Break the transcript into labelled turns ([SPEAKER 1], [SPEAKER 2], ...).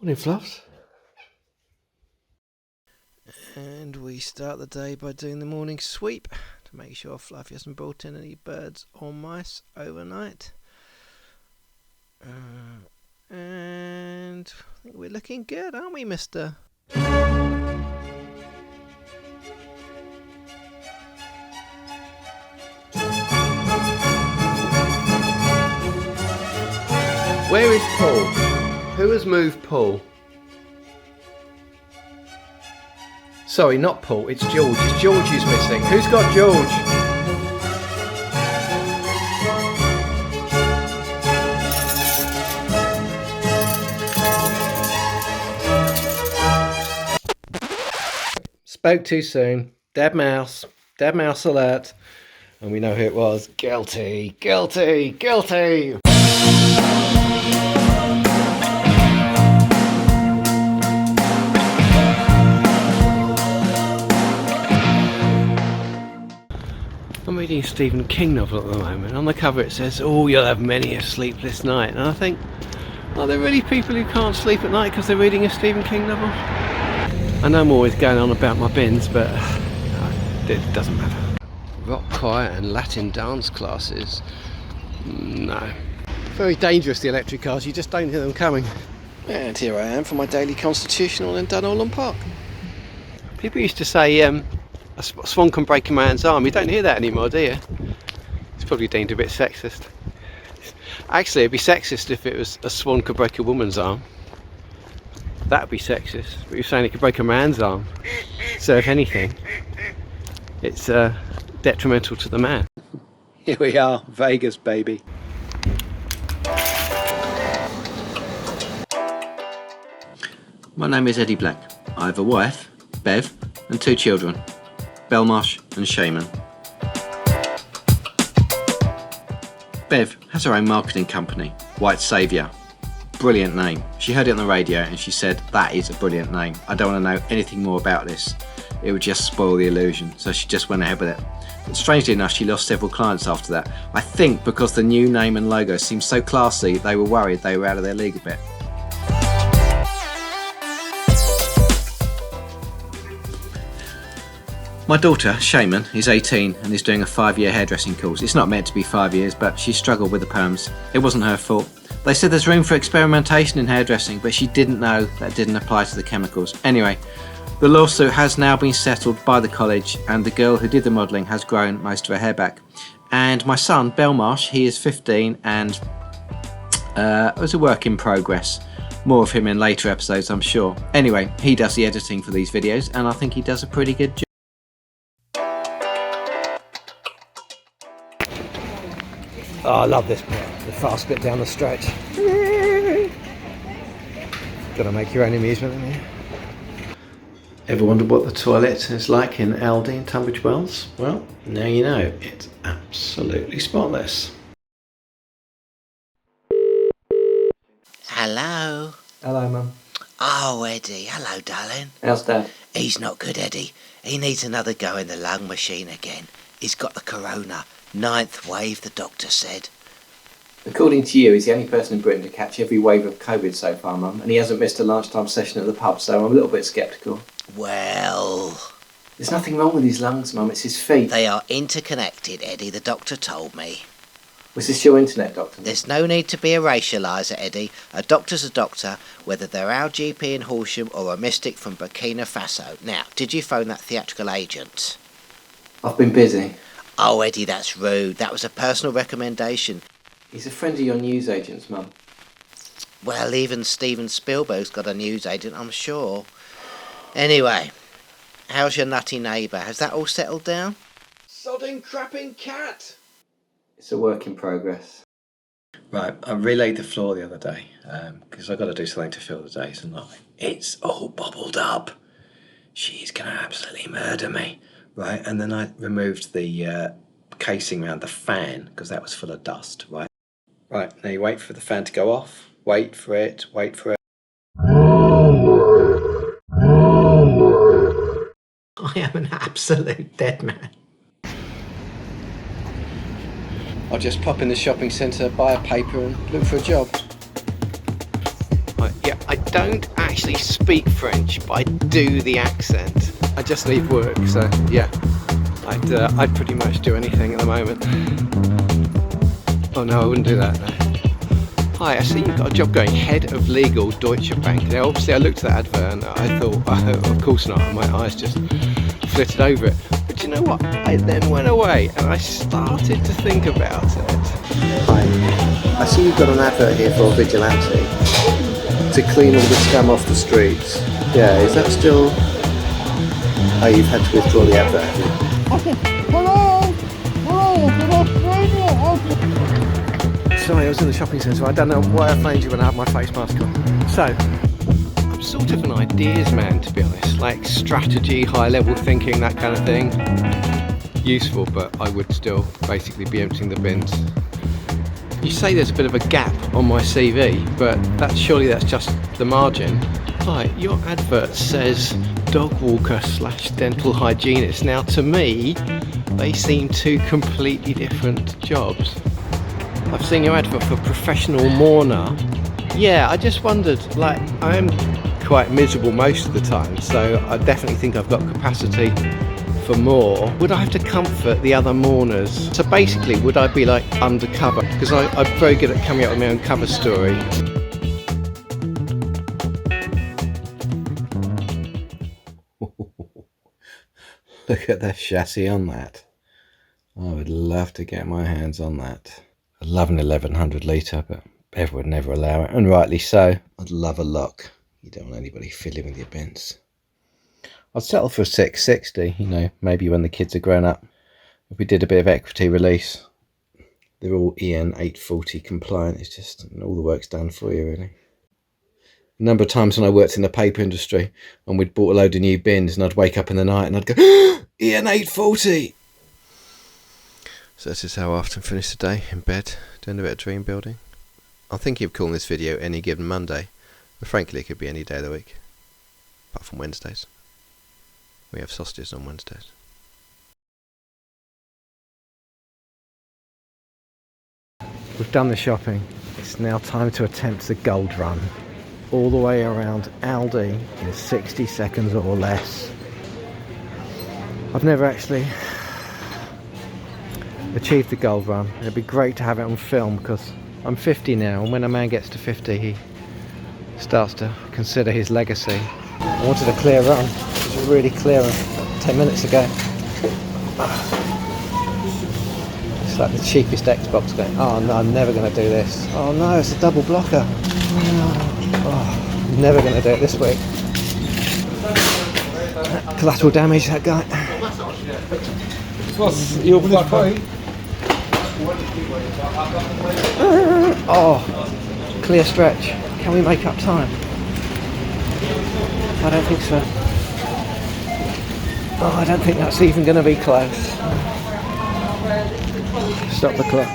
[SPEAKER 1] Morning, Fluffs.
[SPEAKER 2] And we start the day by doing the morning sweep to make sure Fluffy hasn't brought in any birds or mice overnight. And I think we're looking good, aren't we, mister?
[SPEAKER 1] Where is Paul? Who has moved Paul? Sorry, not Paul, it's George. It's George who's missing. Who's got George? Spoke too soon. Dead mouse. Dead mouse alert. And we know who it was. Guilty. Guilty. Guilty. I'm reading a Stephen King novel at the moment. On the cover it says, "Oh, you'll have many a sleepless night." And I think, are there really people who can't sleep at night because they're reading a Stephen King novel? I know I'm always going on about my bins, but it doesn't matter. Rock choir and Latin dance classes? No. Very dangerous, the electric cars. You just don't hear them coming. And here I am for my daily constitutional in Dunollan Park. People used to say, a swan can break a man's arm. You don't hear that anymore, do you? It's probably deemed a bit sexist. Actually, it'd be sexist if it was a swan could break a woman's arm. That'd be sexist. But you're saying it could break a man's arm. So if anything, it's detrimental to the man. Here we are, Vegas, baby.
[SPEAKER 3] My name is Eddie Black. I have a wife, Bev, and 2 children, Belmarsh and Shaman. Bev has her own marketing company, White Saviour. Brilliant name. She heard it on the radio and she said, "That is a brilliant name. I don't want to know anything more about this. It would just spoil the illusion." So she just went ahead with it. But strangely enough, she lost several clients after that. I think because the new name and logo seemed so classy, they were worried they were out of their league a bit. My daughter, Shaman, is 18 and is doing a 5-year hairdressing course. It's not meant to be 5 years, but she struggled with the perms. It wasn't her fault. They said there's room for experimentation in hairdressing, but she didn't know that didn't apply to the chemicals. Anyway, the lawsuit has now been settled by the college, and the girl who did the modelling has grown most of her hair back. And my son, Belmarsh, he is 15 and it was a work in progress. More of him in later episodes, I'm sure. Anyway, he does the editing for these videos, and I think he does a pretty good job.
[SPEAKER 1] Oh, I love this bit, the fast bit down the stretch. Gotta make your own amusement, haven't you? Ever wondered what the toilet is like in Aldi in Tunbridge Wells? Well, now you know. It's absolutely spotless.
[SPEAKER 4] Hello?
[SPEAKER 1] Hello, Mum.
[SPEAKER 4] Oh, Eddie. Hello, darling.
[SPEAKER 1] How's Dad?
[SPEAKER 4] He's not good, Eddie. He needs another go in the lung machine again. He's got the corona. 9th wave, the doctor said.
[SPEAKER 3] According to you, he's the only person in Britain to catch every wave of COVID so far, Mum, and he hasn't missed a lunchtime session at the pub, so I'm a little bit sceptical.
[SPEAKER 4] Well...
[SPEAKER 3] There's nothing wrong with his lungs, Mum, it's his feet.
[SPEAKER 4] They are interconnected, Eddie, the doctor told me.
[SPEAKER 3] Was this your internet doctor?
[SPEAKER 4] There's no need to be a racialiser, Eddie. A doctor's a doctor, whether they're our GP in Horsham or a mystic from Burkina Faso. Now, did you phone that theatrical agent?
[SPEAKER 3] I've been busy.
[SPEAKER 4] Oh, Eddie, that's rude. That was a personal recommendation.
[SPEAKER 3] He's a friend of your newsagent's, Mum.
[SPEAKER 4] Well, even Steven Spielberg's got a newsagent, I'm sure. Anyway, how's your nutty neighbour? Has that all settled down?
[SPEAKER 1] Sodding crapping cat!
[SPEAKER 3] It's a work in progress. Right, I relayed the floor the other day, because I've got to do something to fill the days and night. It's all bubbled up. She's going to absolutely murder me. Right, and then I removed the casing around the fan because that was full of dust, right? Right, now you wait for the fan to go off, wait for it. I am an absolute dead man. I'll just pop in the shopping centre, buy a paper and look for a job.
[SPEAKER 1] Right, yeah, I don't actually speak French, but I do the accent. I just leave work, so yeah, I'd pretty much do anything at the moment. Oh no, I wouldn't do that, no. Hi, I see you've got a job going head of legal Deutsche Bank. Now obviously I looked at that advert and I thought, of course not, and my eyes just flitted over it. But you know what, I then went away and I started to think about it.
[SPEAKER 3] Hi, I see you've got an advert here for a vigilante to clean all the scum off the streets. Yeah, is that still... Oh, you've had to withdraw the advert, have you?
[SPEAKER 1] Sorry, I was in the shopping centre, so I don't know why I phoned you when I had my face mask on. So, I'm sort of an ideas man, to be honest, like strategy, high level thinking, that kind of thing. Useful, but I would still basically be emptying the bins. You say there's a bit of a gap on my CV, but surely that's just the margin. Hi, your advert says dog walker / dental hygienist. Now to me, they seem two completely different jobs. I've seen your advert for professional mourner. Yeah, I just wondered, like, I am quite miserable most of the time, so I definitely think I've got capacity for more. Would I have to comfort the other mourners? So basically, would I be like undercover? Because I'm very good at coming up with my own cover story.
[SPEAKER 3] Look at the chassis on that. I would love to get my hands on that. I'd love an 1100 litre, but Bev would never allow it, and rightly so. I'd love a lock. You don't want anybody fiddling with your bins. I'd settle for a 660, you know, maybe when the kids are grown up. If we did a bit of equity release, they're all EN 840 compliant. It's just all the work's done for you, really. A number of times when I worked in the paper industry and we'd bought a load of new bins and I'd wake up in the night and I'd go, EN 840!
[SPEAKER 2] So this is how I often finish the day, in bed, doing a bit of dream building. I'm thinking of calling this video Any Given Monday, but frankly it could be any day of the week, apart from Wednesdays. We have sausages on Wednesdays.
[SPEAKER 1] We've done the shopping. It's now time to attempt the gold run. All the way around Aldi in 60 seconds or less. I've never actually achieved the gold run. It'd be great to have it on film because I'm 50 now, and when a man gets to 50 he starts to consider his legacy. I wanted a clear run. It was really clear 10 minutes ago. It's like the cheapest Xbox going, oh no, I'm never going to do this. Oh no, it's a double blocker. Oh, I'm never going to do it this week. Collateral damage, that guy.
[SPEAKER 5] What's your fucker?
[SPEAKER 1] Oh, clear stretch. Can we make up time? I don't think so. Oh, I don't think that's even going to be close. Stop the clock.